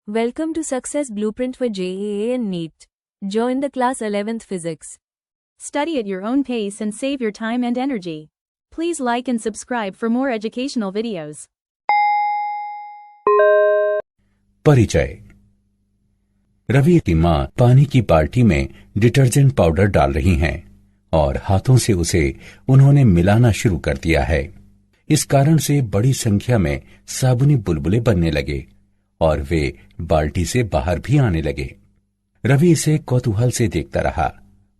Welcome to Success Blueprint for JEE and NEET. Join the class 11th Physics. Study at your own pace and save your time and energy. Please like and subscribe for more educational videos. परिचय। रवि की मां पानी की बाल्टी में detergent powder डाल रही हैं और हाथों से उसे उन्होंने मिलाना शुरू कर दिया है। इस कारण से बड़ी संख्या में साबुनी बुलबुले बनने लगे और वे बाल्टी से बाहर भी आने लगे। रवि इसे कौतूहल से देखता रहा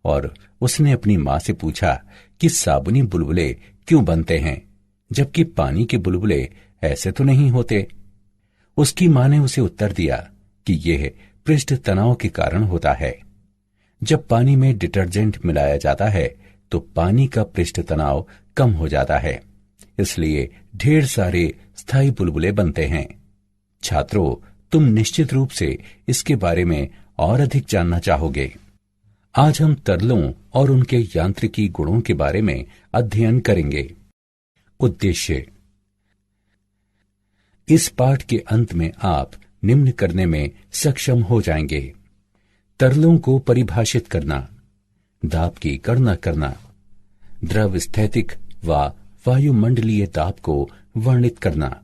और उसने अपनी मां से पूछा कि साबुनी बुलबुले क्यों बनते हैं, जबकि पानी के बुलबुले ऐसे तो नहीं होते। उसकी मां ने उसे उत्तर दिया कि यह पृष्ठ तनाव के कारण होता है। जब पानी में डिटर्जेंट मिलाया जाता है तो पानी का पृष्ठ तनाव कम हो जाता है, इसलिए ढेर सारे स्थायी बुलबुले बनते हैं। छात्रों, तुम निश्चित रूप से इसके बारे में और अधिक जानना चाहोगे। आज हम तरलों और उनके यांत्रिकी गुणों के बारे में अध्ययन करेंगे। उद्देश्य। इस पाठ के अंत में आप निम्न करने में सक्षम हो जाएंगे: तरलों को परिभाषित करना, दाब की गणना करना, द्रव स्थैतिक व वायुमंडलीय दाब को वर्णित करना,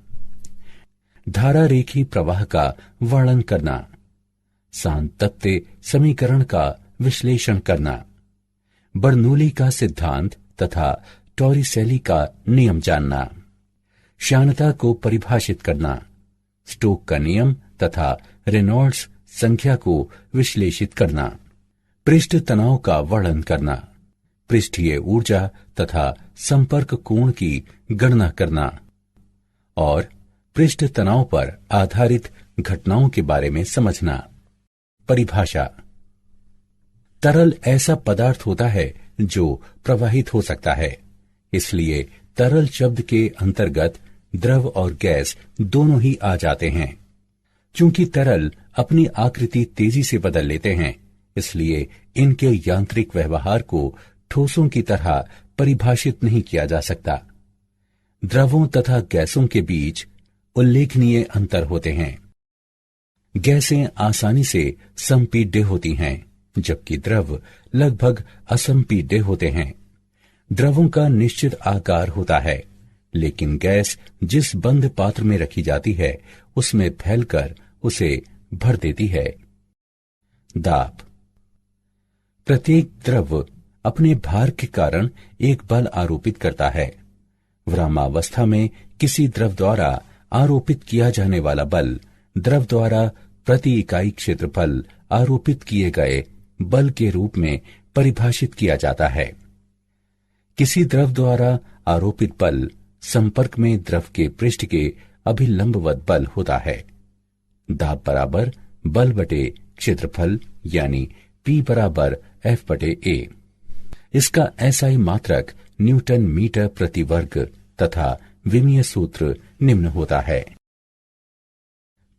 धारा रेखी प्रवाह का वर्णन करना, सांतत्य समीकरण का विश्लेषण करना, बर्नौली का सिद्धांत तथा टॉरिसेली का नियम जानना, श्यानता को परिभाषित करना, स्टोक का नियम तथा रेनॉल्ड्स संख्या को विश्लेषित करना, पृष्ठ तनाव का वर्णन करना, पृष्ठीय ऊर्जा तथा संपर्क कोण की गणना करना और पृष्ठ तनाव पर आधारित घटनाओं के बारे में समझना। परिभाषा। तरल ऐसा पदार्थ होता है जो प्रवाहित हो सकता है, इसलिए तरल शब्द के अंतर्गत द्रव और गैस दोनों ही आ जाते हैं। चूंकि तरल अपनी आकृति तेजी से बदल लेते हैं, इसलिए इनके यांत्रिक व्यवहार को ठोसों की तरह परिभाषित नहीं किया जा सकता। द्रवों तथा गैसों के बीच उल्लेखनीय अंतर होते हैं। गैसें आसानी से संपीड्य होती हैं, जबकि द्रव लगभग असंपीड्य होते हैं। द्रवों का निश्चित आकार होता है, लेकिन गैस जिस बंद पात्र में रखी जाती है उसमें फैलकर उसे भर देती है। दाब। प्रत्येक द्रव अपने भार के कारण एक बल आरोपित करता है। विरामावस्था में किसी द्रव द्वारा आरोपित किया जाने वाला बल द्रव द्वारा प्रति इकाई क्षेत्रफल आरोपित किए गए बल के रूप में परिभाषित किया जाता है। किसी द्रव द्वारा आरोपित बल संपर्क में द्रव के पृष्ठ के अभिलंबवत बल होता है। दाब बराबर बल बटे क्षेत्रफल यानी P बराबर F बटे A। इसका एसआई मात्रक न्यूटन मीटर प्रति वर्ग तथा विमीय सूत्र निम्न होता है।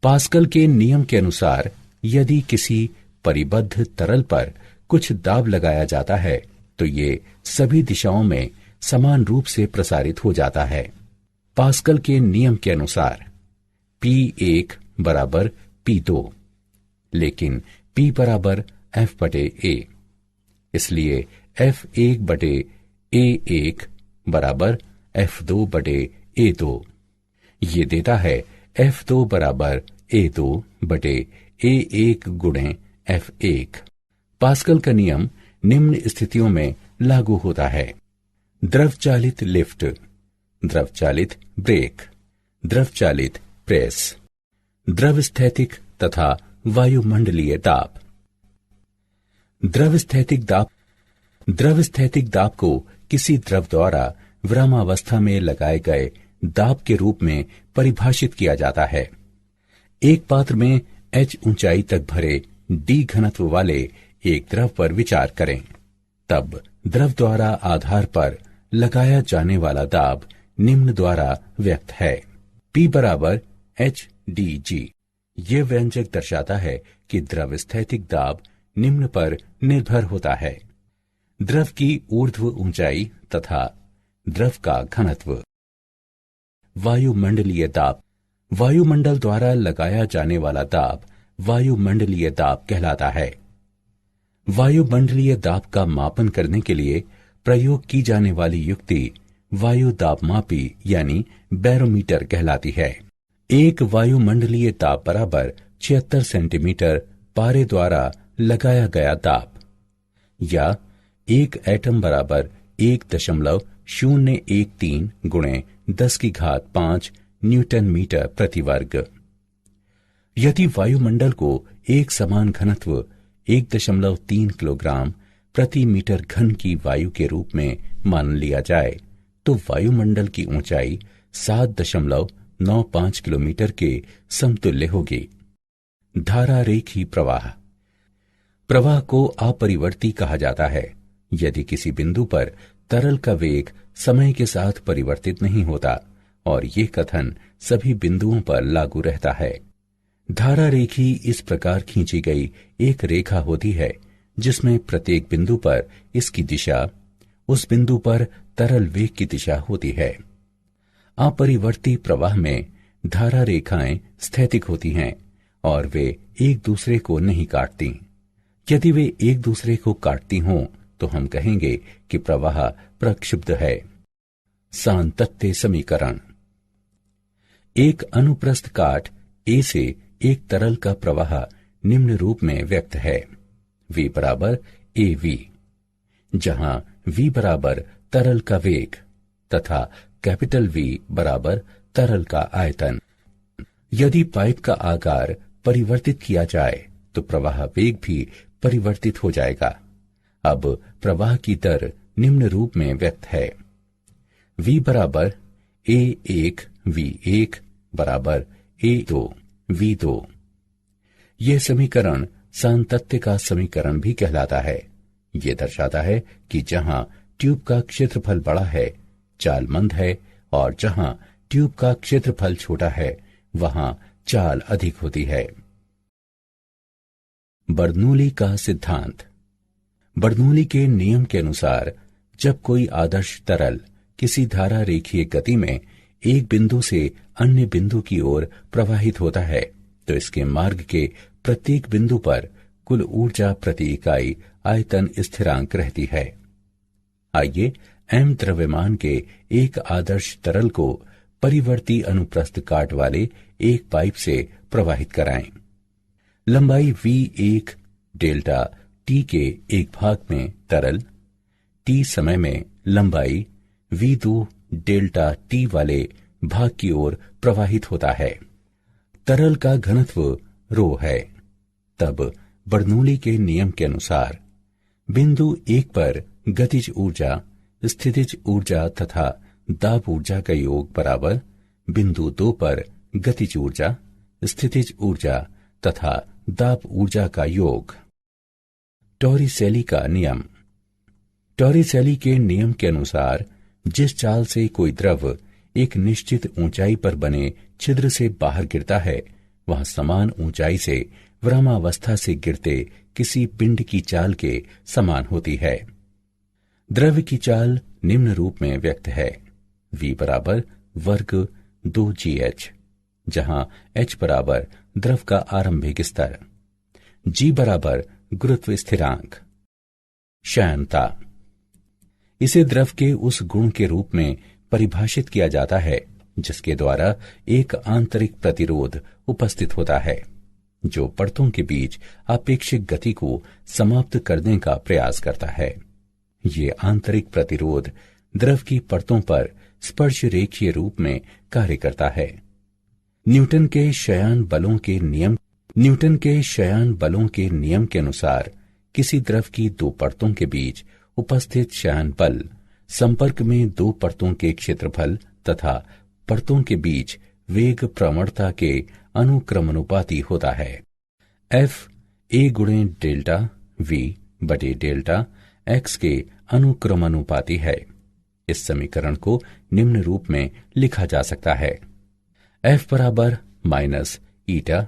पास्कल के नियम के अनुसार यदि किसी परिबद्ध तरल पर कुछ दाब लगाया जाता है तो ये सभी दिशाओं में समान रूप से प्रसारित हो जाता है। पास्कल के नियम के अनुसार P1 बराबर P2, लेकिन P बराबर F बटे A, इसलिए F1 बटे A1 बराबर F2 बटे A2। ये देता है F2 बराबर A2 बटे A1 गुणे F1। पास्कल का नियम निम्न स्थितियों में लागू होता है: द्रव चालित लिफ्ट, द्रव चालित ब्रेक, द्रव चालित प्रेस, द्रव स्थैतिक तथा वायुमंडलीय दाब। द्रव स्थैतिक दाब को किसी द्रव द्वारा विरामावस्था में लगाए गए दाब के रूप में परिभाषित किया जाता है। एक पात्र में H ऊंचाई तक भरे D घनत्व वाले एक द्रव पर विचार करें। तब द्रव द्वारा आधार पर लगाया जाने वाला दाब निम्न द्वारा व्यक्त है: P बराबर HdG। ये व्यंजक दर्शाता है कि द्रव स्थैतिक दाब निम्न पर निर्भर होता है: द्रव की ऊर्ध्व ऊंचाई तथा द्रव का घनत्व। वायुमंडलीय दाब। वायुमंडल द्वारा लगाया जाने वाला दाब वायुमंडलीय दाब कहलाता है। वायुमंडलीय दाब का मापन करने के लिए प्रयोग की जाने वाली युक्ति वायु दाबमापी यानी बैरोमीटर कहलाती है। एक वायुमंडलीय दाब बराबर 76 सेंटीमीटर पारे द्वारा लगाया गया दाब, या एक एटम बराबर 1.013 गुणे 10⁵ न्यूटन मीटर प्रति वर्ग। यदि वायुमंडल को एक समान घनत्व 1.3 किलोग्राम प्रति मीटर घन की वायु के रूप में मान लिया जाए तो वायुमंडल की ऊंचाई 7.95 किलोमीटर के समतुल्य होगी। धारा रेखी प्रवाह। प्रवाह को अपरिवर्ती कहा जाता है यदि किसी बिंदु पर तरल का वेग समय के साथ परिवर्तित नहीं होता, और ये कथन सभी बिंदुओं पर लागू रहता है। धारा रेखी इस प्रकार खींची गई एक रेखा होती है जिसमें प्रत्येक बिंदु पर इसकी दिशा उस बिंदु पर तरल वेग की दिशा होती है। अपरिवर्ती प्रवाह में धारा रेखाएं स्थैतिक होती हैं और वे एक दूसरे को नहीं काटती। यदि वे एक दूसरे को काटती हों तो हम कहेंगे कि प्रवाह प्रक्षुब्ध है। सांतत्य समीकरण। एक अनुप्रस्थ काट ए से एक तरल का प्रवाह निम्न रूप में व्यक्त है। V बराबर AV, जहां V बराबर तरल का वेग तथा कैपिटल V बराबर तरल का आयतन। यदि पाइप का आकार परिवर्तित किया जाए तो प्रवाह वेग भी परिवर्तित हो जाएगा। अब प्रवाह की दर निम्न रूप में व्यक्त है। V बराबर A1 V1 बराबर A2 V2। यह समीकरण सांतत्य का समीकरण भी कहलाता है। यह दर्शाता है कि जहां ट्यूब का क्षेत्रफल बड़ा है, चाल मंद है, और जहां ट्यूब का क्षेत्रफल छोटा है, वहां चाल अधिक होती है। बर्नौली का सिद्धांत। बर्नौली के नियम के अनुसार जब कोई आदर्श तरल किसी धारा रेखीय गति में एक बिंदु से अन्य बिंदु की ओर प्रवाहित होता है तो इसके मार्ग के प्रत्येक बिंदु पर कुल ऊर्जा प्रति इकाई आयतन स्थिरांक रहती है। आइए m द्रव्यमान के एक आदर्श तरल को परिवर्ती अनुप्रस्थ काट वाले एक पाइप से प्रवाहित कराएं। लंबाई V1 डेल्टा T के एक भाग में तरल T समय में लंबाई V2 डेल्टा T वाले भाग की ओर प्रवाहित होता है। तरल का घनत्व रो है। तब बर्नौली के नियम के अनुसार बिंदु 1 पर गतिज ऊर्जा, स्थितिज ऊर्जा तथा दाब ऊर्जा का योग बराबर बिंदु 2 पर गतिज ऊर्जा, स्थितिज ऊर्जा तथा दाब ऊर्जा का योग। टॉरिसेली का नियम। टॉरिसेली के नियम के अनुसार जिस चाल से कोई द्रव एक निश्चित ऊंचाई पर बने छिद्र से बाहर गिरता है वह समान ऊंचाई से विरामावस्था से गिरते किसी पिंड की चाल के समान होती है। द्रव्य की चाल निम्न रूप में व्यक्त है। V बराबर वर्ग 2gh, जहां h बराबर द्रव का आरंभिक स्तर, g बराबर गुरुत्व स्थिरांक। श्यानता। इसे द्रव के उस गुण के रूप में परिभाषित किया जाता है जिसके द्वारा एक आंतरिक प्रतिरोध उपस्थित होता है जो परतों के बीच आपेक्षिक गति को समाप्त करने का प्रयास करता है। ये आंतरिक प्रतिरोध द्रव की परतों पर स्पर्श रेखीय रूप में कार्य करता है। न्यूटन के शयान बलों के नियम के अनुसार किसी द्रव की दो परतों के बीच उपस्थित शयान बल संपर्क में दो परतों के क्षेत्रफल तथा परतों के बीच वेग प्रवणता के अनुक्रमानुपाती होता है। F a गुणे डेल्टा V बटे डेल्टा x के अनुक्रमानुपाती है। इस समीकरण को निम्न रूप में लिखा जा सकता है। F बराबर माइनस ईटा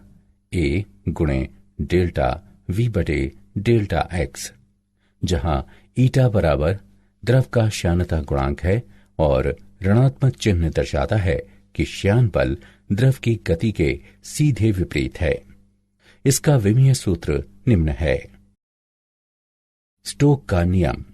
a गुणे डेल्टा V बटे डेल्टा x, जहां ईटा बराबर द्रव का श्यानता गुणांक है और ऋणात्मक चिन्ह दर्शाता है कि श्यान बल द्रव की गति के सीधे विपरीत है। इसका विमीय सूत्र निम्न है। स्टोक का नियम।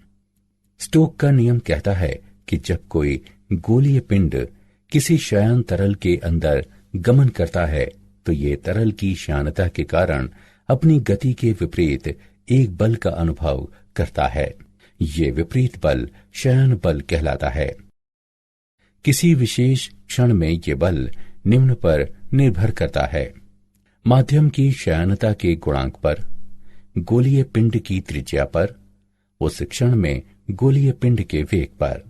स्टोक का नियम कहता है कि जब कोई गोलीय पिंड किसी श्यान तरल के अंदर गमन करता है तो ये तरल की श्यानता के कारण अपनी गति के विपरीत एक बल का अनुभव करता है। ये विपरीत बल शयन बल कहलाता है। किसी विशेष क्षण में ये बल निम्न पर निर्भर करता है: माध्यम की शयनता के गुणांक पर, गोलीय पिंड की त्रिज्या पर, उस क्षण में गोलीय पिंड के वेग पर।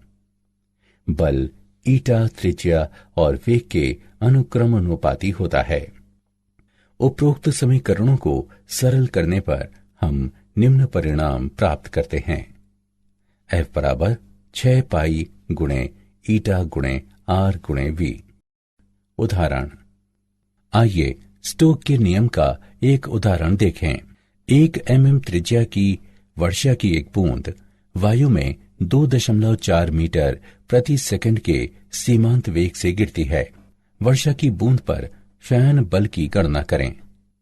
बल ईटा त्रिज्या और वेग के अनुक्रमानुपाती होता है। उपरोक्त समीकरणों को सरल करने पर हम निम्न परिणाम प्राप्त करते हैं: F बराबर 6 पाई गुणे ईटा गुणे R गुणे V। उदाहरण। आइए स्टोक के नियम का एक उदाहरण देखें। 1 mm त्रिज्या की वर्षा की एक बूंद वायु में 2.4 मीटर प्रति सेकंड के सीमांत वेग से गिरती है। वर्षा की बूंद पर शयन बल की गणना करें।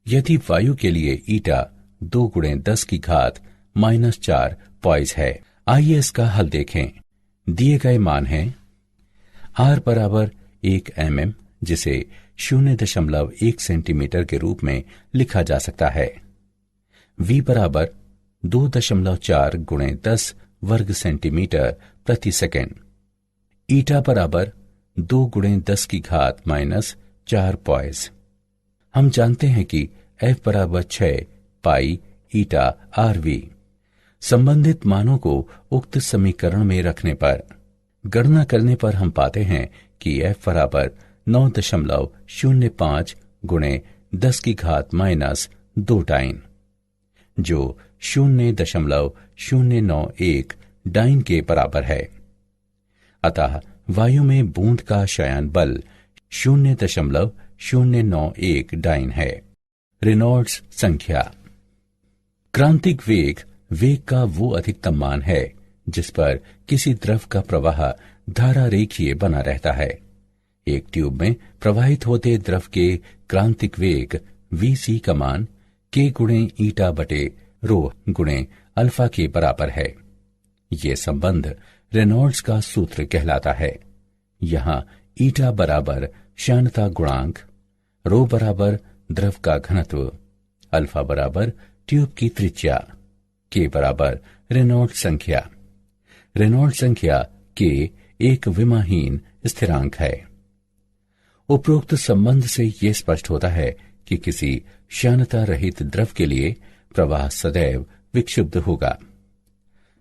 यदि वायु के लिए ईटा 2 × 10⁻⁴ पॉइस है। आइए इसका हल देखें। दिए गए मान हैं: R बराबर 1 mm, जिसे 0.1 सेंटीमीटर के रूप में लिखा जा सकता है। V बराबर 2.4 × 10 वर्ग सेंटीमीटर प्रति सेकंड। ईटा बराबर 2 × 10⁻⁴ पॉइस। हम जानते हैं कि F बराबर 6 पाई ईटा RV। संबंधित मानों को उक्त समीकरण में रखने पर गणना करने पर हम पाते हैं कि F बराबर 9.05 × 10⁻² डाइन, जो 0.091 डाइन के बराबर है। अतः वायु में बूंद का शयन बल 0.091 डाइन है। रेनॉल्ड्स संख्या। क्रांतिक वेग का वो अधिकतम मान है जिस पर किसी द्रव का प्रवाह धारा रेखीय बना रहता है। एक ट्यूब में प्रवाहित होते द्रव के क्रांतिक वेग Vc का मान K × ईटा बटे ρ × अल्फा के बराबर है। ये संबंध रेनॉल्ड्स का सूत्र कहलाता है। यहाँ ईटा बराबर श्यानता गुणांक, ρ बराबर द्रव का घनत्व, अल्फा बराबर ट्यूब की त्रिज्या, K बराबर रेनॉल्ड्स संख्या। रेनॉल्ड्स संख्या K एक विमाहीन स्थिरांक है। उपरोक्त संबंध से यह स्पष्ट होता है कि किसी श्यानता रहित द्रव के लिए प्रवाह सदैव विक्षुब्ध होगा।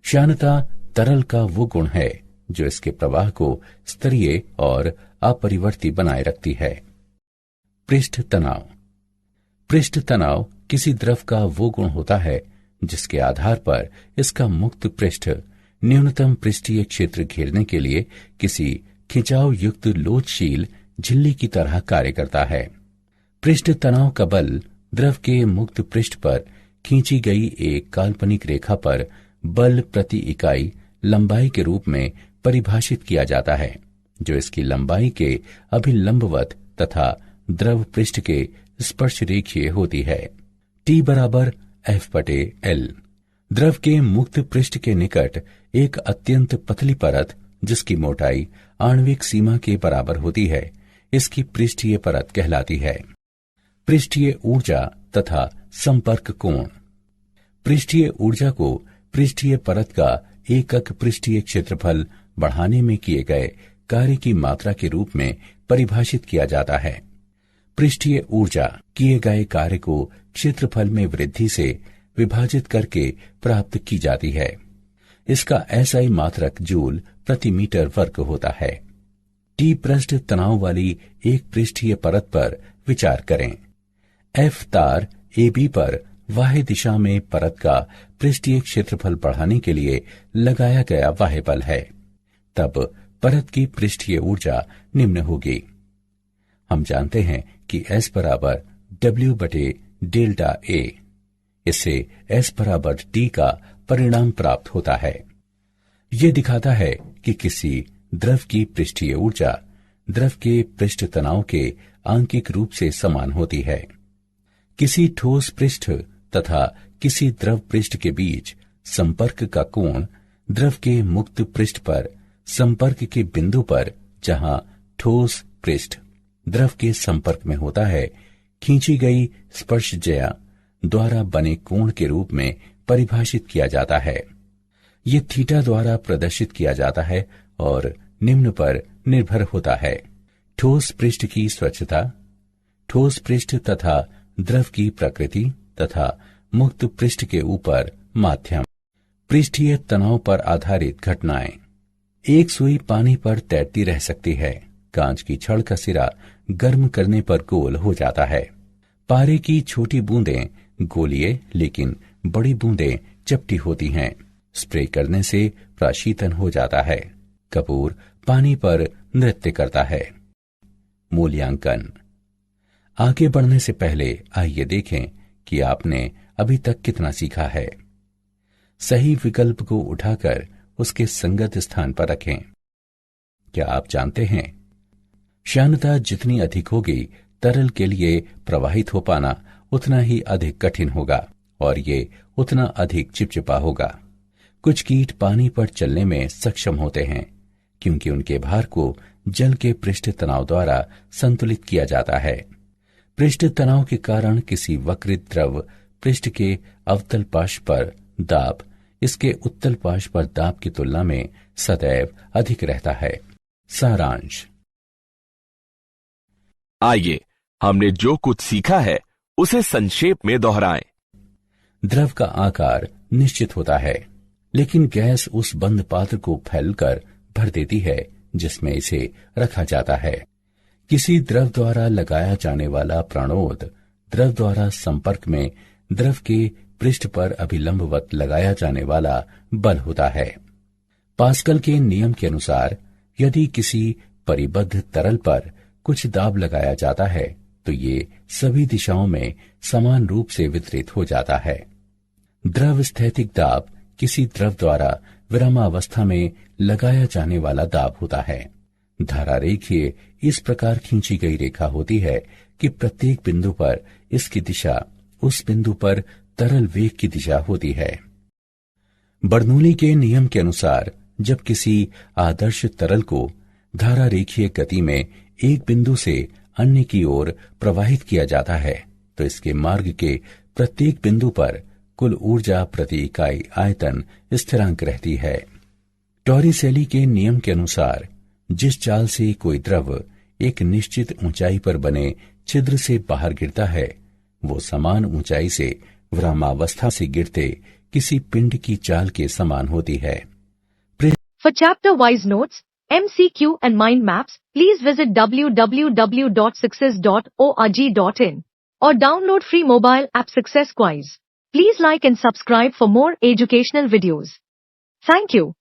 श्यानता तरल का वो गुण है जो इसके प्रवाह को स्तरीय और अपरिवर्ती बनाए रखती है। पृष्ठ तनाव। पृष्ठ तनाव किसी द्रव का वो गुण होता है जिसके आधार पर इसका मुक्त पृष्ठ न्यूनतम पृष्ठीय क्षेत्र घेरने के लिए किसी खिंचाव युक्त लोचशील झिल्ली की तरह कार्य करता है। पृष्ठ तनाव का बल द्रव के मुक्त पृष्ठ पर खींची गई एक काल्पनिक रेखा पर बल प्रति इकाई लंबाई के रूप में परिभाषित किया जाता है, जो इसकी लंबाई के अभिलंबवत तथा द्रव पृष्ठ के स्पर्श रेखीय होती है। T बराबर F/L। द्रव के मुक्त पृष्ठ के निकट एक अत्यंत पतली परत जिसकी मोटाई आणविक सीमा के बराबर होती है, इसकी पृष्ठीय परत कहलाती है। पृष्ठीय ऊर्जा तथा संपर्क कोण। पृष्ठीय ऊर्जा को पृष्ठीय परत का एकक पृष्ठीय क्षेत्रफल बढ़ाने में किए गए कार्य की मात्रा के रूप में परिभाषित किया जाता है। पृष्ठीय ऊर्जा किए गए कार्य को क्षेत्रफल में वृद्धि से विभाजित करके प्राप्त की जाती है। इसका SI मात्रक जूल प्रति मीटर वर्ग होता है। T पृष्ठ तनाव वाली एक पृष्ठीय परत पर विचार करें। F तार AB पर बाह्य दिशा में परत का पृष्ठीय क्षेत्रफल बढ़ाने के लिए लगाया गया बाह्य बल है। तब परत की पृष्ठीय ऊर्जा निम्न होगी। हम जानते हैं कि S बराबर W/डेल्टा A। इससे S बराबर T का परिणाम प्राप्त होता है। यह दिखाता है कि किसी द्रव की पृष्ठीय ऊर्जा द्रव के पृष्ठ तनाव के आंकिक रूप से समान होती है। किसी ठोस पृष्ठ तथा किसी द्रव पृष्ठ के बीच संपर्क का कोण द्रव के मुक्त पृष्ठ पर संपर्क के बिंदु पर जहां ठोस पृष्ठ द्रव के संपर्क में होता है, खींची गई स्पर्शज्या द्वारा बने कोण के रूप में परिभाषित किया जाता है। ये थीटा द्वारा प्रदर्शित किया जाता है और निम्न पर निर्भर होता है: ठोस पृष्ठ की स्वच्छता, ठोस पृष्ठ तथा द्रव की प्रकृति तथा मुक्त पृष्ठ के ऊपर माध्यम। पृष्ठीय तनाव पर आधारित घटनाएं। एक सुई पानी पर तैरती रह सकती है। कांच की छड़ का सिरा गर्म करने पर गोल हो जाता है। पारे की छोटी बूंदें गोलीय लेकिन बड़ी बूंदें चपटी होती हैं। स्प्रे करने से प्राशीतन हो जाता है। कपूर पानी पर नृत्य करता है। मूल्यांकन। आगे बढ़ने से पहले आइए देखें कि आपने अभी तक कितना सीखा है। सही विकल्प को उठाकर उसके संगत स्थान पर रखें। क्या आप जानते हैं, श्यानता जितनी अधिक होगी, तरल के लिए प्रवाहित हो पाना उतना ही अधिक कठिन होगा और ये उतना अधिक चिपचिपा होगा। कुछ कीट पानी पर चलने में सक्षम होते हैं क्योंकि उनके भार को जल के पृष्ठ तनाव द्वारा संतुलित किया जाता है। पृष्ठ तनाव के कारण किसी वक्रित द्रव पृष्ठ के अवतल पार्श्व पर दाब इसके उत्तल पार्श्व पर दाब की तुलना में सदैव अधिक रहता है। सारांश। आइए हमने जो कुछ सीखा है उसे संक्षेप में दोहराएं। द्रव का आकार निश्चित होता है, लेकिन गैस उस बंद पात्र को फैलकर भर देती है जिसमें इसे रखा जाता है। किसी द्रव द्वारा लगाया जाने वाला प्राणोद द्रव द्वारा संपर्क में द्रव के पृष्ठ पर अभिलंबवत लगाया जाने वाला बल होता है। पास्कल के नियम के अनुसार यदि किसी परिबद्ध तरल पर कुछ दाब लगाया जाता है तो ये सभी दिशाओं में समान रूप से वितरित हो जाता है। द्रव स्थैतिक दाब किसी द्रव द्वारा विरामावस्था में लगाया जाने वाला दाब होता है। धारा रेखीय इस प्रकार खींची गई रेखा होती है कि प्रत्येक बिंदु पर इसकी दिशा उस बिंदु पर तरल वेग की दिशा होती है। बर्नौली के नियम के अनुसार जब किसी आदर्श तरल को धारा रेखीय गति में एक बिंदु से अन्य की ओर प्रवाहित किया जाता है तो इसके मार्ग के प्रत्येक बिंदु पर कुल ऊर्जा प्रति इकाई आयतन स्थिरांक रहती है। टॉरिसेली के नियम के अनुसार जिस चाल से कोई द्रव एक निश्चित ऊंचाई पर बने छिद्र से बाहर गिरता है वो समान ऊंचाई से विरामावस्था से गिरते किसी पिंड की चाल के समान होती है। For chapter-wise notes, MCQ and mind maps, please visit www.success.org.in or download free mobile app Success Quiz. Please like and subscribe for more educational videos. Thank you.